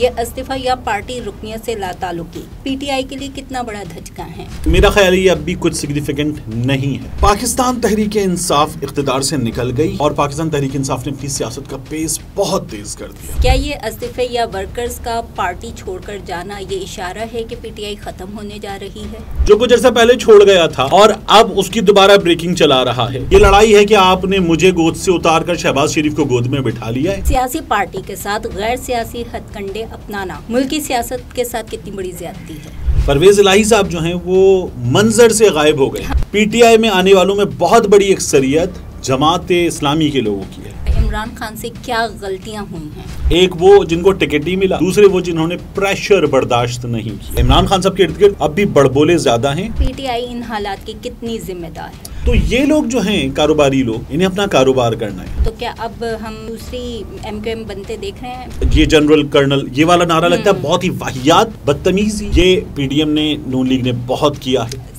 یہ استعفی یا پارٹی رکنیت سے لا تعلقی پی ٹی آئی کے لیے کتنا بڑا دھچکا ہے؟ میرا خیال ہے یہ اب بھی کچھ سگنیفیکنٹ نہیں ہے۔ پاکستان تحریک انصاف اقتدار سے نکل گئی اور پاکستان تحریک انصاف نے اپنی سیاست کا پیس بہت تیز کر دیا۔ کیا یہ استعفی یا ورکرز کا پارٹی چھوڑ کر جانا یہ اشارہ ہے کہ پی ٹی آئی ختم ہونے جا رہی ہے؟ جو کچھ عرصہ پہلے چھوڑ گیا تھا اور اب اس کی دوبارہ بریکنگ چلا رہا ہے۔ یہ لڑائی ہے کہ آپ نے مجھے گود سے اتار کر شہباز شریف کو گود میں بٹھا لیا ہے۔ سیاسی پارٹی کے ساتھ غیر سیاسی ہتھ کنڈے اپنانا ملکی سیاست کے ساتھ کتنی بڑی زیادتی ہے؟ پرویز الہی صاحب جو ہیں وہ منظر سے غائب ہو گئے۔ پی ٹی آئی میں آنے والوں میں بہت بڑی اکثریت جماعت اسلامی کے لوگوں کی ہے۔ عمران خان سے کیا غلطیاں ہوئی ہیں؟ ایک وہ جن کو ٹکٹ ہی ملا، دوسرے وہ جنہوں نے پریشر برداشت نہیں کیا۔ عمران خان صاحب کے ارد گرد اب بھی بڑبولے زیادہ ہیں۔ پی ٹی آئی ان حالات کی کتنی ذمہ دار ہے؟ تو یہ لوگ جو ہیں کاروباری لوگ، انہیں اپنا کاروبار کرنا ہے۔ تو کیا اب ہم دوسری ایم کیو ایم بنتے دیکھ رہے ہیں؟ یہ جنرل کرنل یہ والا نعرہ لگتا ہے بہت ہی واہیات بدتمیزی، یہ پی ڈی ایم نے نون لیگ نے بہت کیا ہے۔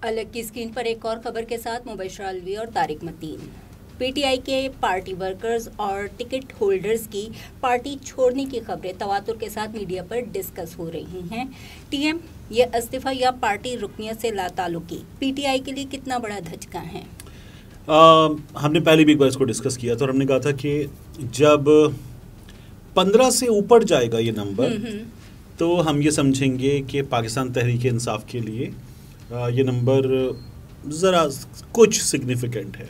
الگ کی اسکرین پر ایک اور خبر کے ساتھ مبشرہ الوی اور طارق متین۔ پی ٹی آئی کے پارٹی ورکرز اور ٹکٹ ہولڈرز کی پارٹی چھوڑنے کی خبریں تواتر کے ساتھ میڈیا پر ڈسکس ہو رہی ہیں۔ ٹی ایم یہ استعفی یا پارٹی رکنیت سے لا تعلقی پی ٹی آئی کے لیے کتنا بڑا دھچکا ہے؟ ہم نے پہلے بھی ایک بار اس کو ڈسکس کیا تھا اور ہم نے کہا تھا کہ جب 15 سے اوپر جائے گا یہ نمبر تو ہم یہ سمجھیں گے کہ پاکستان تحریک انصاف کے لیے یہ نمبر ذرا کچھ سگنیفیکنٹ ہے۔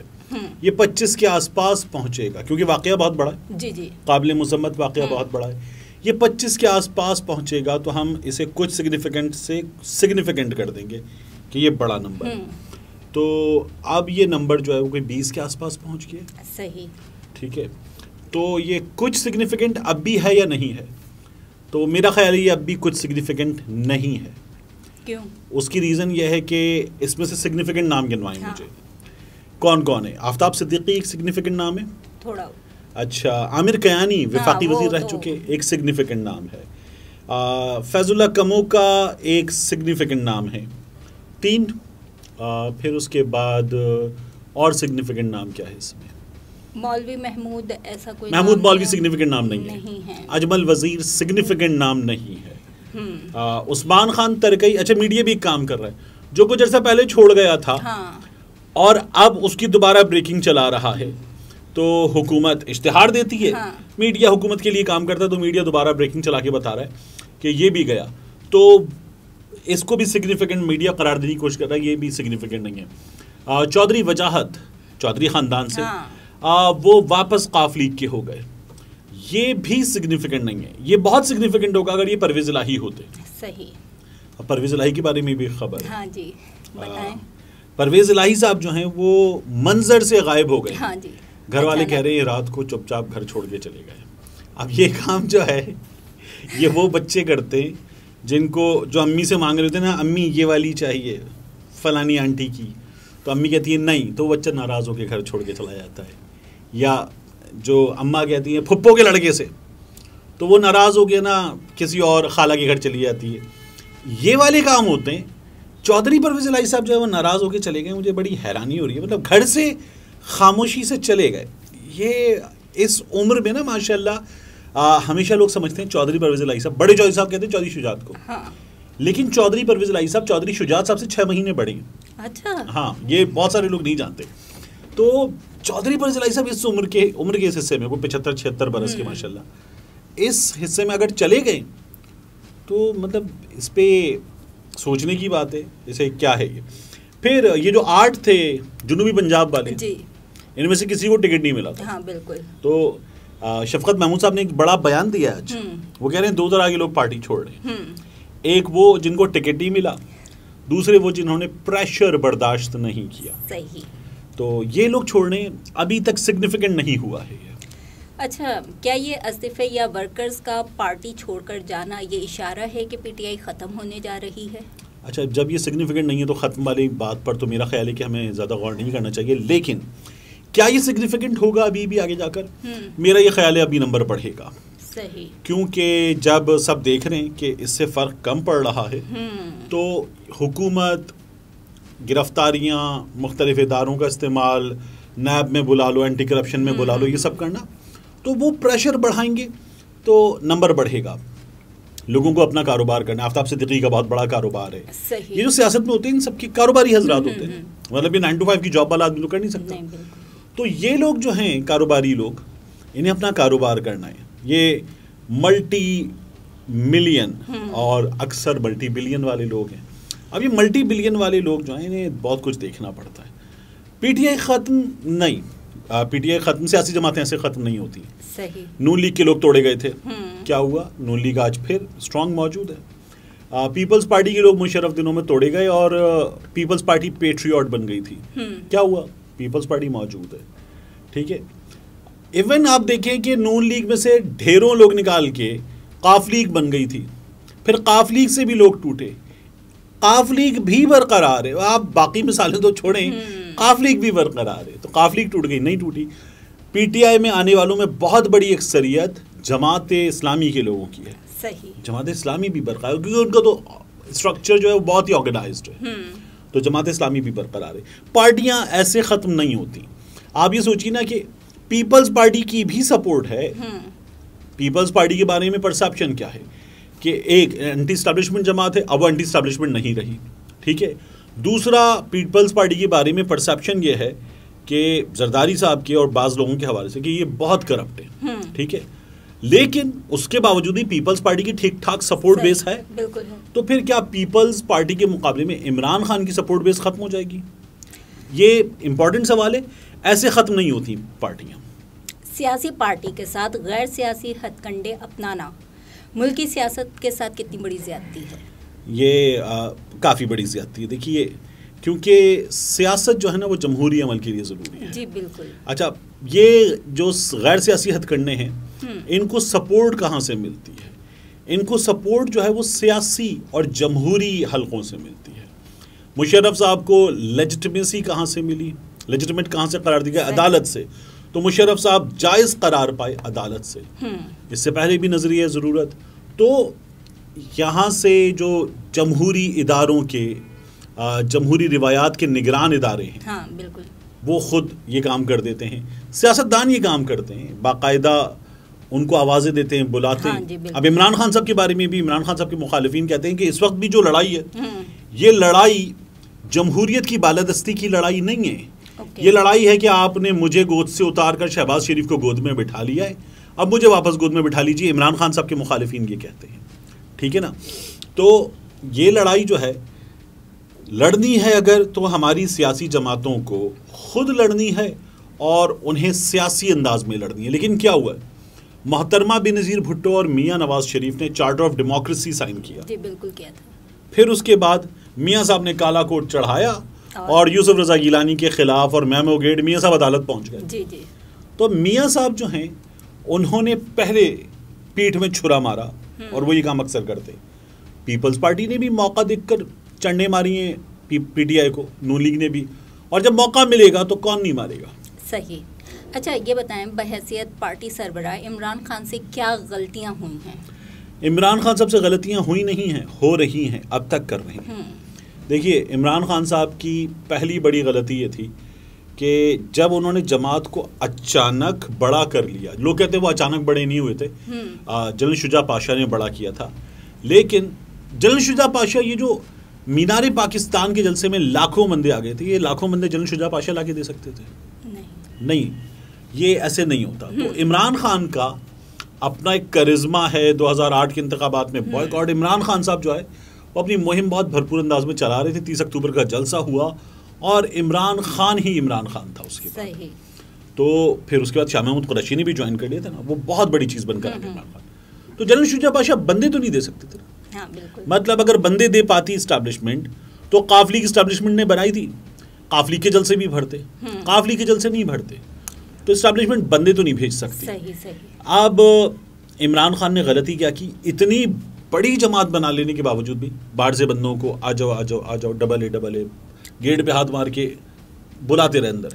یہ 25 کے آس پاس پہنچے گا کیونکہ واقعہ بہت بڑا ہے، جی قابل مذمت واقعہ بہت بڑا ہے۔ یہ 25 کے آس پاس پہنچے گا تو ہم اسے کچھ سگنیفیکنٹ سے سگنیفیکنٹ کر دیں گے کہ یہ بڑا نمبر ہے۔ تو اب یہ نمبر جو ہے وہ کوئی 20 کے آس پاس پہنچ گیا، صحیح، ٹھیک ہے۔ تو یہ کچھ سگنیفیکنٹ اب بھی ہے یا نہیں ہے؟ تو میرا خیال ہے یہ اب بھی کچھ سگنیفیکنٹ نہیں ہے۔ کیوں؟ اس کی ریزن یہ ہے کہ اس میں سے سگنیفیکنٹ نام گنوائیں مجھے۔ کون کون ہے؟ آفتاب صدیقی ایک سگنیفیکنٹ نام ہے، تھوڑا اچھا عامر قیانی وفاقی وزیر رہ چکے، ایک سگنیفیکنٹ نام ہے۔ فیض اللہ کمو کا ایک سگنیفیکنٹ نام ہے، 3۔ پھر اس کے بعد اور سگنیفیکنٹ نام کیا ہے اس میں؟ مولوی محمود، ایسا کوئی محمود مولوی سگنیفیکنٹ نام نہیں ہے۔ اجمل وزیر سگنیفیکنٹ نام نہیں ہے۔ عثمان خان ترکئی، اچھا میڈیا بھی ایک کام کر رہا ہے، جو کچھ عرصہ پہلے چھوڑ گیا تھا اور اب اس کی دوبارہ بریکنگ چلا رہا ہے۔ تو حکومت اشتہار دیتی ہے، میڈیا حکومت کے لیے کام کرتا ہے، تو میڈیا دوبارہ بریکنگ چلا کے بتا رہا ہے کہ یہ بھی گیا، تو اس کو بھی سگنیفیکنٹ میڈیا قرار دینے کی کوشش کر رہا ہے، یہ بھی سگنیفیکنٹ نہیں ہے۔ چودھری وجاہت چودھری خاندان سے وہ واپس قاف لیگ کے ہو گئے، یہ بھی سگنیفیکنٹ نہیں ہے۔ یہ بہت سگنیفیکنٹ ہوگا اگر یہ پرویز الہی ہوتے۔ صحیح، پرویز الہی کے بارے میں بھی خبر ہے۔ ہاں جی بتائیں۔ پرویز الہی صاحب جو ہیں وہ منظر سے غائب ہو گئے۔ ہاں جی، گھر والے کہہ رہے ہیں رات کو چپ چاپ گھر چھوڑ کے چلے گئے۔ اب یہ کام جو ہے یہ وہ بچے کرتے ہیں جن کو جو امی سے مانگ رہے ہوتے ہیں نا، امی یہ والی چاہیے فلانی آنٹی کی، تو امی کہتی ہے نہیں، تو بچہ ناراض ہو کے گھر چھوڑ کے چلا جاتا ہے۔ یا جو اماں کہتی ہیں پھپھو کے لڑکے سے، تو وہ ناراض ہو کے نا کسی اور خالہ کے گھر چلی جاتی ہے۔ یہ والے کام ہوتے ہیں۔ چودھری پرویز الہی صاحب جو ہے وہ ناراض ہو کے چلے گئے، مجھے بڑی حیرانی ہو رہی ہے، مطلب گھر سے خاموشی سے چلے گئے۔ یہ اس عمر میں نا ماشاء اللہ ہمیشہ لوگ سمجھتے ہیں چودھری پرویز الہی صاحب، بڑے چودھری صاحب کہتے ہیں چودھری شجاعت کو، لیکن چودھری پرویز الہی صاحب چودھری شجاعت صاحب سے 6 مہینے بڑے ہیں۔ اچھا، ہاں، یہ بہت سارے لوگ نہیں جانتے۔ تو چودھری پرویز الہی صاحب اس عمر کے اس حصے میں کوئی 75-76 برس کے ماشاء اللہ اس حصے میں اگر چلے گئے تو مطلب اس پہ سوچنے کی بات ہے، جیسے کیا ہے یہ۔ پھر یہ جو 8 تھے جنوبی پنجاب والے، ان میں سے کسی کو ٹکٹ نہیں ملا تھا۔ ہاں بالکل۔ تو شفقت محمود صاحب نے ایک بڑا بیان دیا آج، وہ کہہ رہے ہیں 2 طرح کے لوگ پارٹی چھوڑ رہے ہیں، ایک وہ جن کو ٹکٹ نہیں ملا، دوسرے وہ جنہوں نے پریشر برداشت نہیں کیا۔ صحیح۔ تو یہ لوگ چھوڑنے ابھی تک سگنیفیکنٹ نہیں ہوا ہے۔ اچھا، کیا یہ استعفے یا ورکرز کا پارٹی چھوڑ کر جانا یہ اشارہ ہے کہ پی ٹی آئی ختم ہونے جا رہی ہے؟ اچھا، جب یہ سگنیفیکنٹ نہیں ہے تو ختم والی بات پر تو میرا خیال ہے کہ ہمیں زیادہ غور نہیں کرنا چاہیے، لیکن کیا یہ سگنیفیکنٹ ہوگا ابھی بھی آگے جا کر؟ میرا یہ خیال ہے ابھی نمبر بڑھے گا۔ صحیح. کیونکہ جب سب دیکھ رہے ہیں کہ اس سے فرق کم پڑ رہا ہے تو حکومت گرفتاریاں، مختلف اداروں کا استعمال، نیب میں بلا لو، اینٹی کرپشن میں بلا لو، یہ سب کرنا، تو وہ پریشر بڑھائیں گے تو نمبر بڑھے گا. لوگوں کو اپنا کاروبار کرنا. آفتاب صدیقی کا بہت بڑا کاروبار ہے. یہ جو سیاست میں ہوتے ہیں ان سب کے کاروباری حضرات ہوتے ہیں، مطلب یہ 9 to 5 کی جاب والا آدمی تو کر نہیں سکتا. تو یہ لوگ جو ہیں کاروباری لوگ، انہیں اپنا کاروبار کرنا ہے. یہ ملٹی ملین اور اکثر ملٹی بلین والے لوگ ہیں. اب یہ ملٹی بلین والے لوگ جو ہیں انہیں بہت کچھ دیکھنا پڑتا ہے. پی ٹی آئی ختم نہیں، پی ٹی آئی ختم، سیاسی جماعتیں ایسے ختم نہیں ہوتی. صحیح. نون لیگ کے لوگ توڑے گئے تھے، کیا ہوا؟ نون لیگ آج پھر اسٹرانگ موجود ہے. پیپلز پارٹی کے لوگ مشرف دنوں میں توڑے گئے اور پیپلز پارٹی پیٹریوٹ بن گئی تھی. کیا ہوا؟ پیپلز پارٹی موجود ہے. ٹھیک ہے. ایون آپ دیکھیں کہ نون لیگ میں سے ڈھیروں لوگ نکال کے قاف لیگ بن گئی تھی، پھر قاف لیگ سے بھی لوگ ٹوٹے، قاف لیگ بھی برقرار ہے. آپ باقی مثالیں تو چھوڑیں، قاف لیگ بھی برقرار ہے. تو قاف لیگ ٹوٹ گئی؟ نہیں ٹوٹی. پی ٹی آئی میں آنے والوں میں بہت بڑی اکثریت جماعت اسلامی کے لوگوں کی ہے. صحیح. جماعت اسلامی بھی برقرار ہے کیونکہ ان کا تو اسٹرکچر جو ہے وہ بہت ہی آرگنائزڈ ہے. تو جماعت اسلامی بھی برقرار ہے. پارٹیاں ایسے ختم نہیں ہوتی. آپ یہ سوچیے نا کہ پیپلز پارٹی کی بھی سپورٹ ہے. پیپلز پارٹی کے بارے میں پرسیپشن کیا ہے کہ ایک اینٹی اسٹیبلشمنٹ جماعت ہے، اب وہ اینٹی اسٹیبلشمنٹ نہیں رہی. ٹھیک ہے. دوسرا، پیپلز پارٹی کے بارے میں پرسیپشن یہ ہے کہ زرداری صاحب کے اور بعض لوگوں کے حوالے سے کہ یہ بہت کرپٹ ہے. ٹھیک ہے. لیکن اس کے باوجود بھی پیپلز پارٹی کی ٹھیک ٹھاک سپورٹ بیس ہے. تو پھر کیا پیپلز پارٹی کے مقابلے میں عمران خان کی سپورٹ بیس ختم ہو جائے گی؟ یہ امپورٹنٹ سوال ہے. ایسے ختم نہیں ہوتی پارٹیاں. سیاسی پارٹی کے ساتھ غیر سیاسی ہتھ کنڈے اپنانا ملکی سیاست کے ساتھ کتنی بڑی زیادتی ہے؟ یہ کافی بڑی زیادتی ہے. دیکھیے، کیونکہ سیاست جو ہے نا وہ جمہوری عمل کے لیے ضروری ہے. جی بالکل. اچھا، یہ جو غیر سیاسی ہتھ کنڈے ہیں ان کو سپورٹ کہاں سے ملتی ہے؟ ان کو سپورٹ جو ہے وہ سیاسی اور جمہوری حلقوں سے ملتی ہے. مشرف صاحب کو لیجٹمیسی کہاں سے ملی؟ لیجٹمیٹ کہاں سے قرار دی گیا؟ عدالت سے. تو مشرف صاحب جائز قرار پائے عدالت سے. اس سے پہلے بھی نظریہ ضرورت. تو یہاں سے جو جمہوری اداروں کے جمہوری روایات کے نگران ادارے ہیں، ہاں بالکل، وہ خود یہ کام کر دیتے ہیں. سیاستدان یہ کام کرتے ہیں، باقاعدہ ان کو آوازیں دیتے ہیں، بلاتے ہیں. اب عمران خان صاحب کے بارے میں بھی عمران خان صاحب کے مخالفین کہتے ہیں کہ اس وقت بھی جو لڑائی ہے یہ لڑائی جمہوریت کی بالادستی کی لڑائی نہیں ہے. یہ لڑائی ہے کہ آپ نے مجھے گود سے اتار کر شہباز شریف کو گود میں بٹھا لیا ہے، اب مجھے واپس گود میں بٹھا لیجیے. عمران خان صاحب کے مخالفین یہ کہتے ہیں. ٹھیک ہے نا. تو یہ لڑائی جو ہے لڑنی ہے اگر تو ہماری سیاسی جماعتوں کو خود لڑنی ہے اور انہیں سیاسی انداز میں لڑنی ہے. لیکن کیا ہوا ہے؟ محترمہ بینظیر بھٹو اور میاں نواز شریف نے چارٹر آف ڈیموکریسی سائن کیا. جی بالکل کیا تھا. پھر اس کے بعد میاں صاحب نے کالا کوٹ چڑھایا اور یوسف رضا گیلانی کے خلاف اور میمو گیٹ میاں صاحب عدالت پہنچ گئے. جی جی. تو میاں صاحب جو ہیں انہوں نے پہلے پیٹھ میں چھرا مارا اور وہ یہ کام اکثر کرتے. پیپلز پارٹی نے بھی موقع دیکھ کر چنڈے ماری ہیں پی ٹی آئی کو، نون لیگ نے بھی، اور جب موقع ملے گا تو کون نہیں مارے گا. صحیح. اچھا یہ بتائیں، بحیثیت پارٹی سربراہ عمران خان سے کیا غلطیاں ہوئی ہیں؟ عمران خان صاحب سے غلطیاں ہوئی نہیں ہیں، ہو رہی ہیں، اب تک کر رہے ہیں. دیکھیے، عمران خان صاحب کی پہلی بڑی غلطی یہ تھی کہ جب انہوں نے جماعت کو اچانک بڑا کر لیا. لوگ کہتے ہیں وہ اچانک بڑے نہیں ہوئے تھے، جنرل شجاع پاشا نے بڑا کیا تھا. لیکن جنرل شجاع پاشا، یہ جو مینار پاکستان کے جلسے میں لاکھوں بندے آ گئے تھے، یہ لاکھوں بندے جنرل شجاع پاشا لا کے دے سکتے تھے؟ نہیں، یہ ایسے نہیں ہوتا. تو عمران خان کا اپنا ایک کرزما ہے. 2008 کے انتخابات میں بوائکاٹ. عمران خان صاحب جو ہے وہ اپنی مہم بہت بھرپور انداز میں چلا رہے تھے. 30 اکتوبر کا جلسہ ہوا اور عمران خان ہی عمران خان تھا اس کے بعد. تو پھر اس کے بعد شاہ محمود قریشی نے بھی جوائن کر لیا تھا نا، وہ بہت بڑی چیز بن کر آگے عمران خان. تو جنرل شجاع پاشا بندے تو نہیں دے سکتے تھے. مطلب اگر بندے دے پاتی اسٹیبلشمنٹ تو قاف لیگ اسٹیبلشمنٹ نے بنائی تھی. قاف لیگ کے جلسے بھی بھرتے، قاف لیگ کے جلسے نہیں بھرتے تو اسٹیبلشمنٹ بندے تو نہیں بھیج سکتی. اب عمران خان نے غلطی کیا کی؟ اتنی بڑی جماعت بنا لینے کے باوجود بھی باہر سے بندوں کو آ جاؤ آ جاؤ آ جاؤ، ڈبل اے گیٹ پہ ہاتھ مار کے بلاتے رہے اندر.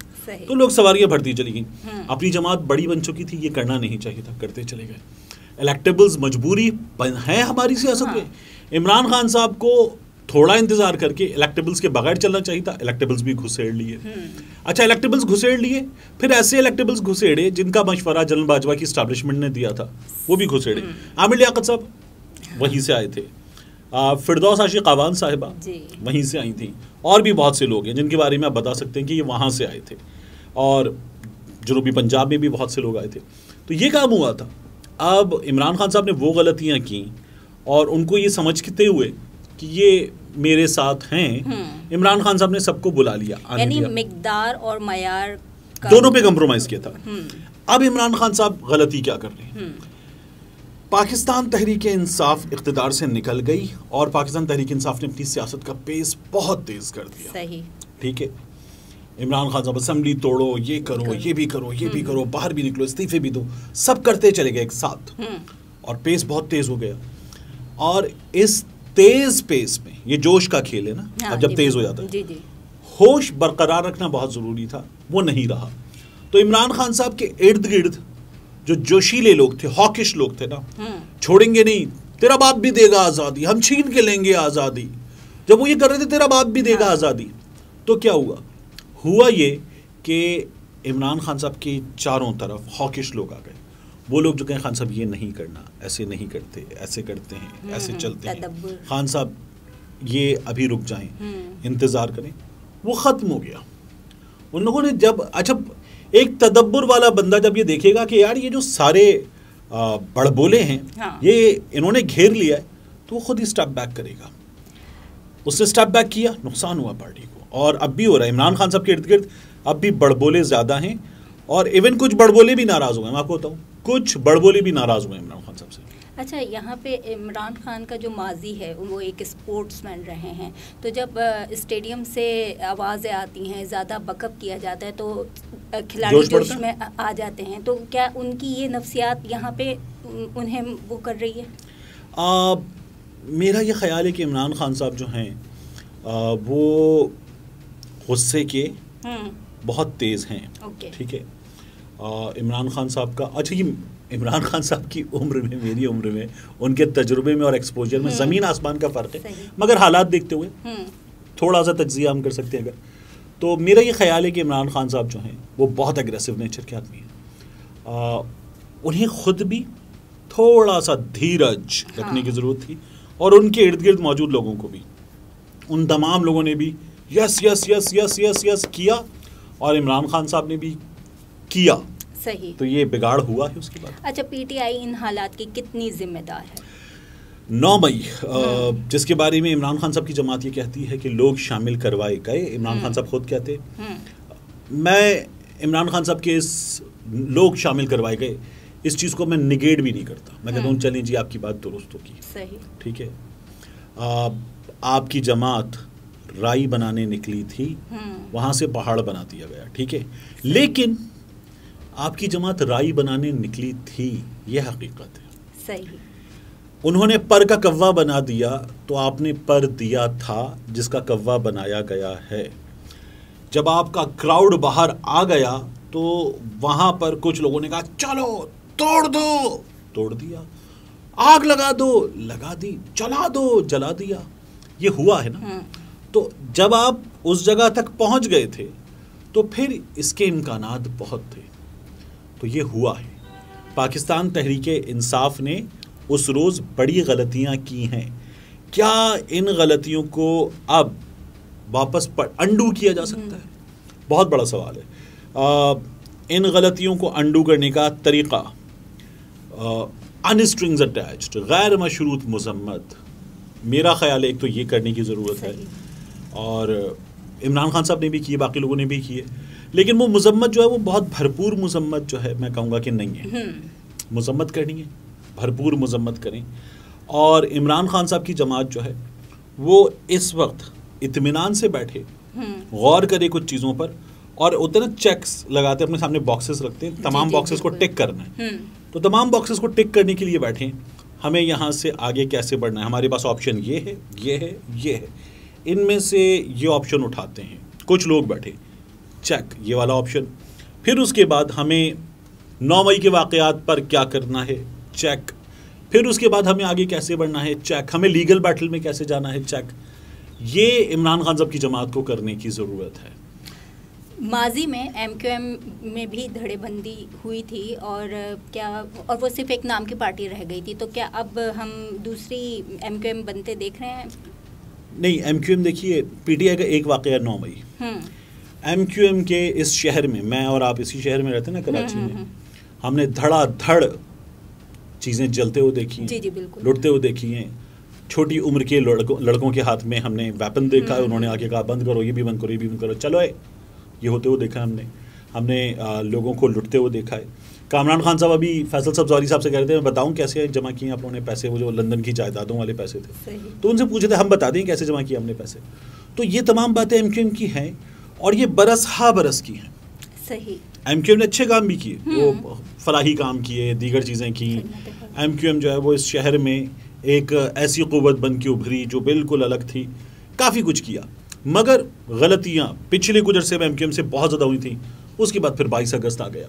تو لوگ سواریاں بھرتی چلی گئیں. اپنی جماعت بڑی بن چکی تھی، یہ کرنا نہیں چاہیے تھا، کرتے چلے گئے. الیکٹیبلز مجبوری ہے ہماری سیاست میں. عمران خان صاحب کو تھوڑا انتظار کر کے الیکٹیبلز کے بغیر چلنا چاہیے تھا. الیکٹیبلز بھی گھسیڑ لیے. اچھا الیکٹیبلز گھسیڑ لیے, پھر ایسے الیکٹیبلز گھسیڑے جن کا مشورہ جنرل باجوہ کی اسٹیبلشمنٹ نے دیا تھا, وہ بھی گھسیڑے. عامر لیاقت صاحب وہیں سے آئے تھے, فردوس عاشق قاوان صاحبہ وہیں سے آئی تھیں, اور بھی بہت سے لوگ ہیں جن کے بارے میں آپ بتا سکتے ہیں کہ یہ وہاں سے آئے تھے, اور جنوبی پنجاب میں بھی بہت سے لوگ آئے تھے. تو یہ کام ہوا تھا. اب عمران خان صاحب نے وہ غلطیاں کیں, اور ان کو یہ سمجھتے ہوئے کہ یہ میرے ساتھ ہیں, عمران خان صاحب نے سب کو بلا لیا, یعنی مقدار اور معیار دونوں پہ کمپرومائز کیا تھا. اب عمران خان صاحب غلطی کیا کر رہے ہیں؟ پاکستان تحریک انصاف اقتدار سے نکل گئی, اور پاکستان تحریک انصاف نے اپنی سیاست کا پیس بہت تیز کر دیا. صحیح, ٹھیک ہے. عمران خان صاحب اسمبلی توڑو, یہ کرو, یہ بھی کرو, یہ بھی کرو, باہر بھی نکلو, استعفے بھی دو, سب کرتے چلے گئے ایک ساتھ, اور پیس بہت تیز ہو گیا. اور اس تیز پیس میں یہ جوش کا کھیل ہے نا, اب جب تیز ہو جاتا ہے, ہوش برقرار رکھنا بہت ضروری تھا, وہ نہیں رہا. تو عمران خان صاحب کے ارد گرد جو جوشیلے لوگ تھے, ہاکش لوگ تھے نا, چھوڑیں گے نہیں, تیرا باپ بھی دے گا آزادی, ہم چھین کے لیں گے آزادی, جب وہ یہ کر رہے تھے تیرا باپ بھی دے گا آزادی, تو کیا ہوا یہ کہ عمران خان صاحب کے چاروں طرف ہاکش لوگ آ گئے. وہ لوگ جو کہیں خان صاحب یہ نہیں کرنا, ایسے نہیں کرتے, ایسے کرتے ہیں, ایسے چلتے ہیں, خان صاحب یہ ابھی رک جائیں, انتظار کریں, وہ ختم ہو گیا. ان لوگوں نے جب, اچھا ایک تدبر والا بندہ جب یہ دیکھے گا کہ یار یہ جو سارے بڑبولے ہیں یہ انہوں نے گھیر لیا ہے, تو وہ خود ہی سٹیپ بیک کرے گا. اس نے سٹیپ بیک کیا, نقصان ہوا پارٹی کو, اور اب بھی ہو رہا ہے. عمران خان صاحب کے ارد گرد اب بھی بڑبولے زیادہ ہیں, اور ایون کچھ بڑبولے بھی ناراض ہوئے ہیں. میں آپ کو بتاؤں, کچھ بڑبولے بھی ناراض ہوئے ہیں عمران خان صاحب سے. اچھا, یہاں پہ عمران خان کا جو ماضی ہے وہ ایک اسپورٹس مین رہے ہیں, تو جب اسٹیڈیم سے آوازیں آتی ہیں, زیادہ بیک اپ کیا جاتا ہے, تو کھلاڑی جوش میں آ جاتے ہیں, تو کیا ان کی یہ نفسیات یہاں پہ انہیں وہ کر رہی ہے؟ میرا یہ خیال ہے کہ عمران خان صاحب جو ہیں وہ غصے کے بہت تیز ہیں. ٹھیک ہے, عمران خان صاحب کا, اچھا یہ عمران خان صاحب کی عمر میں, میری عمر میں, ان کے تجربے میں اور ایکسپوجر میں زمین آسمان کا فرق ہے, مگر حالات دیکھتے ہوئے تھوڑا سا تجزیہ ہم کر سکتے ہیں اگر, تو میرا یہ خیال ہے کہ عمران خان صاحب جو ہیں وہ بہت اگریسو نیچر کے آدمی ہیں. انہیں خود بھی تھوڑا سا دھیرج رکھنے کی ضرورت تھی, اور ان کے ارد گرد موجود لوگوں کو بھی, ان تمام لوگوں نے بھی یس یس یس یس یس یس کیا, اور عمران خان صاحب نے بھی کیا. صحیح, تو یہ بگاڑ ہوا ہے اس کے بعد. اچھا, پی ٹی آئی ان حالات کی کتنی ذمہ دار ہے؟ 9 مئی جس کے بارے میں عمران خان صاحب کی جماعت یہ کہتی ہے کہ لوگ شامل کروائے گئے, عمران خان صاحب خود کہتے, میں عمران خان صاحب کے اس لوگ شامل کروائے گئے اس چیز کو میں نگیٹ بھی نہیں کرتا. میں کہتا ہوں چلیں جی آپ کی بات درست ہوگی, صحیح, ٹھیک ہے, آپ کی جماعت رائی بنانے نکلی تھی, وہاں سے پہاڑ بنا دیا گیا, ٹھیک ہے, لیکن آپ کی جماعت رائی بنانے نکلی تھی, یہ حقیقت ہے. صحیح, انہوں نے پر کا کوا بنا دیا, تو آپ نے پر دیا تھا جس کا کوا بنایا گیا ہے. جب آپ کا کراؤڈ باہر آ گیا تو وہاں پر کچھ لوگوں نے کہا چلو توڑ دو, توڑ دیا, آگ لگا دو, لگا دی, جلا دو, جلا دیا. یہ ہوا ہے نا. تو جب آپ اس جگہ تک پہنچ گئے تھے تو پھر اس کے امکانات بہت تھے, تو یہ ہوا ہے. پاکستان تحریک انصاف نے اس روز بڑی غلطیاں کی ہیں. کیا ان غلطیوں کو اب واپس انڈو کیا جا سکتا ہے؟ بہت بڑا سوال ہے. ان غلطیوں کو انڈو کرنے کا طریقہ انسٹرنگز اٹیچڈ, غیر مشروط مذمت, میرا خیال ہے ایک تو یہ کرنے کی ضرورت ہے, اور عمران خان صاحب نے بھی کیے, باقی لوگوں نے بھی کیے, لیکن وہ مذمت جو ہے وہ بہت بھرپور مذمت جو ہے میں کہوں گا کہ نہیں ہے. مذمت کرنی ہے, بھرپور مذمت کریں. اور عمران خان صاحب کی جماعت جو ہے وہ اس وقت اطمینان سے بیٹھے, غور کرے کچھ چیزوں پر, اور ہوتے نا چیکس لگاتے, اپنے سامنے باکسز رکھتے ہیں, تمام باکسز کو ٹک کرنا ہے, تو تمام باکسز کو ٹک کرنے کے لیے بیٹھیں, ہمیں یہاں سے آگے کیسے بڑھنا ہے, ہمارے پاس آپشن یہ ہے, یہ ہے, یہ ہے, ان میں سے یہ آپشن اٹھاتے ہیں. کچھ لوگ بیٹھے, چیک یہ والا آپشن, پھر اس کے بعد ہمیں 9 مئی کے واقعات پر کیا کرنا ہے, چیک, پھر اس کے بعد ہمیں آگے کیسے بڑھنا ہے چیک، ہمیں لیگل بیٹل میں کیسے جانا ہے چیک، یہ عمران خان صاحب کی جماعت کو کرنے کی ضرورت ہے. ماضی میں ایم کیو ایم میں بھی دھڑے بندی ہوئی تھی اور وہ صرف ایک نام کی پارٹی رہ گئی تھی، تو کیا اب ہم دوسری ایم کیو ایم بنتے دیکھ رہے ہیں؟ نہیں، ایم کیو ایم دیکھیے، پی ٹی آئی کا ایک واقعہ 9 مئی، ایم کیو ایم کے اس شہر میں اور آپ اسی شہر میں رہتے ہیں نا کراچی میں، ہم نے دھڑا دھڑ چیزیں جلتے ہوئے دیکھی، جی بالکل، لٹتے ہوئے دیکھی ہیں. چھوٹی عمر کے لڑکوں کے ہاتھ میں ہم نے ویپن دیکھا ہے، انہوں نے آگے کہا بند کرو، یہ بھی بند کرو، یہ بھی بند کرو، چلو یہ ہوتے ہوئے دیکھا ہم نے لوگوں کو لٹتے ہوئے دیکھا ہے. کامران خان صاحب ابھی فیصل صاحب زوہری صاحب سے کہہ رہے تھے میں بتاؤں کیسے جمع کیے آپ لوگوں نے پیسے، وہ جو لندن کی جائیدادوں والے پیسے تھے، تو ان سے پوچھے تھے ہم بتا دیں کیسے جمع کیے ہم نے پیسے. تو یہ تمام باتیں ایم کیو ایم کی ہیں اور یہ برس ہا برس کی ہیں. صحیح، ایم کیو ایم نے اچھے کام بھی کیے، وہ فلاحی کام کیے، دیگر چیزیں کی. ایم کیو ایم جو ہے وہ اس شہر میں ایک ایسی قوت بن کے ابھری جو بالکل الگ تھی، کافی کچھ کیا، مگر غلطیاں پچھلے کچھ عرصے میں ایم کیو ایم سے بہت زیادہ ہوئی تھیں. اس کے بعد پھر 22 اگست آ گیا.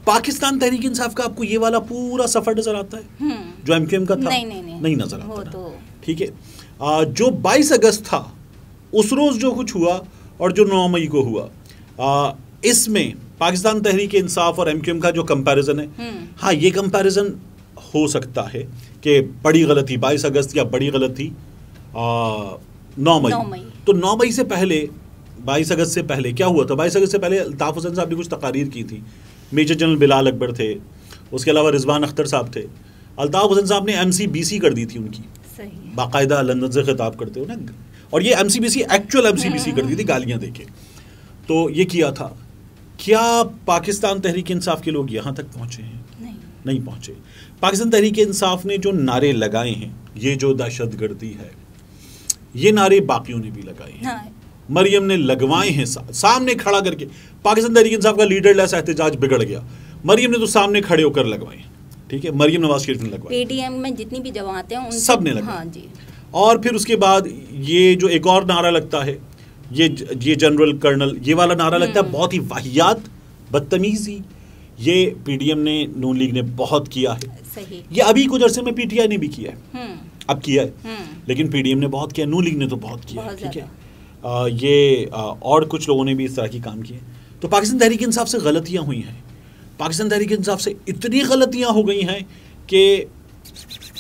پاکستان تحریک انصاف کا آپ کو یہ والا پورا سفر نظر آتا ہے جو ایم کیو ایم کا تھا؟ نہیں نظر آتا. ٹھیک ہے، جو 22 اگست تھا اس روز جو کچھ ہوا اور جو 9 مئی کو ہوا، اس میں پاکستان تحریک انصاف اور ایم کیو ایم کا جو کمپیریزن ہے، ہاں یہ کمپیریزن ہو سکتا ہے کہ بڑی غلطی 22 اگست یا بڑی غلطی 9 مئی. تو 9 مئی سے پہلے 22 اگست سے پہلے کیا ہوا تھا؟ 22 اگست سے پہلے الطاف حسین صاحب نے کچھ تقاریر کی تھی، میجر جنرل بلال اکبر تھے، اس کے علاوہ رضوان اختر صاحب تھے. الطاف حسین صاحب نے MCBC کر دی تھی ان کی، باقاعدہ لندن سے خطاب کرتے ہو نا، اور یہ MCBC ایکچوئل MCBC کر دی تھی گالیاں دے کے. تو یہ کیا تھا. کیا پاکستان تحریک انصاف کے لوگ یہاں تک پہنچے ہیں؟ نہیں پہنچے. پاکستان تحریک انصاف نے جو نعرے لگائے ہیں، یہ جو دہشت گردی ہے، یہ نعرے باقیوں نے بھی لگائے ہیں. مریم نے لگوائے ہیں سامنے کھڑا کر کے. پاکستان تحریک انصاف کا لیڈر لیس احتجاج بگڑ گیا، مریم نے تو سامنے کھڑے ہو کر لگوائے ہیں. ٹھیک ہے، مریم نواز شریف نے لگوائے، پی ٹی ایم میں جتنی بھی جماعتیں ہیں سب نے لگوائے. اور پھر اس کے بعد یہ جو ایک اور نعرہ لگتا ہے، یہ جنرل کرنل، یہ والا نعرہ لگتا ہے، بہت ہی واہیات بدتمیزی. یہ پی ڈی ایم نے، نون لیگ نے بہت کیا ہے. یہ ابھی کچھ عرصے میں پی ٹی آئی نے بھی کیا ہے، اب کیا ہے، لیکن پی ڈی ایم نے بہت کیا، نون لیگ نے تو بہت کیا ہے. ٹھیک ہے، یہ اور کچھ لوگوں نے بھی اس طرح کی کام کیے. تو پاکستان تحریک انصاف سے غلطیاں ہوئی ہیں، پاکستان تحریک انصاف سے اتنی غلطیاں ہو گئی ہیں کہ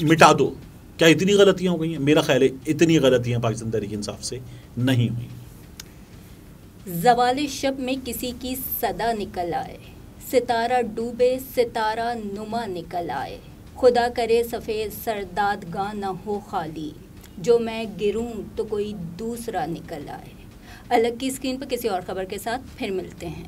مٹا دو. کیا اتنی غلطیاں ہو گئی ہیں؟ میرا خیال ہے اتنی غلطیاں پاکستان تحریک انصاف سے نہیں ہوئی. زوال شب میں کسی کی صدا نکل آئے، ستارہ ڈوبے ستارہ نما نکل آئے، خدا کرے سفید سردادگاہ نہ ہو خالی، جو میں گروں تو کوئی دوسرا نکل آئے. الگ کی اسکرین پر کسی اور خبر کے ساتھ پھر ملتے ہیں.